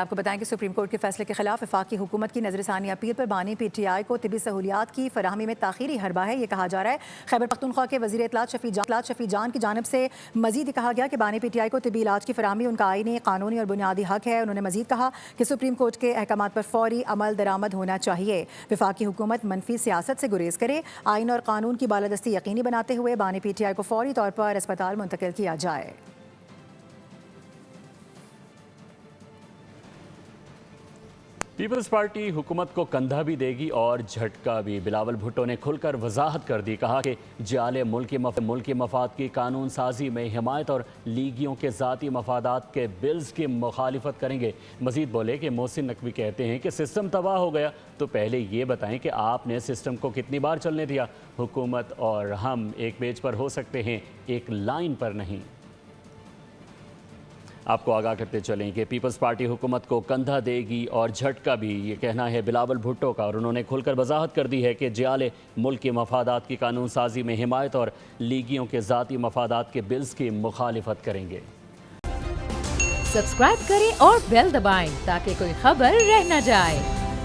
آپ کو بتائیں کہ سپریم کورٹ کے فیصلے کے خلاف وفاقی حکومت کی نظر ثانی اپیل پر بانی پی ٹی آئی کو طبی سہولیات کی فراہمی میں تاخیری حربہ ہے۔ یہ کہا جا رہا ہے خیبر پختونخوا کے وزیر اطلاعات شفیع جان کی جانب سے مزید کہا گیا کہ بانی پی ٹی آئی کو طبی علاج کی فراہمی ان کا آئینی، قانونی اور بنیادی حق ہے۔ انہوں نے مزید کہا کہ سپریم کورٹ کے احکامات پر فوری عمل درآمد ہونا چاہیے۔ وفاقی حکومت منفی سیاست سے گریز کرے، آئین اور قانون کی بالادستی یقینی بناتے ہوئے بانی پی ٹی آئی کو فوری طور پر اسپتال منتقل کیا جائے۔ پیپلز پارٹی حکومت کو کندھا بھی دے گی اور جھٹکا بھی۔ بلاول بھٹو نے کھل کر وضاحت کر دی، کہا کہ جعلی ملکی مفاد کی قانون سازی میں حمایت اور لیگیوں کے ذاتی مفادات کے بلز کی مخالفت کریں گے۔ مزید بولے کہ محسن نقوی کہتے ہیں کہ سسٹم تباہ ہو گیا تو پہلے یہ بتائیں کہ آپ نے سسٹم کو کتنی بار چلنے دیا۔ حکومت اور ہم ایک پیج پر ہو سکتے ہیں، ایک لائن پر نہیں۔ آپ کو آگاہ کرتے چلیں کہ پیپلز پارٹی حکومت کو کندھا دے گی اور جھٹکا بھی، یہ کہنا ہے بلاول بھٹو کا، اور انہوں نے کھل کر وضاحت کر دی ہے کہ جعلی ملکی مفادات کی قانون سازی میں حمایت اور لیگیوں کے ذاتی مفادات کے بلز کی مخالفت کریں گے۔ سبسکرائب کریں اور بیل دبائیں تاکہ کوئی خبر رہ نہ جائے۔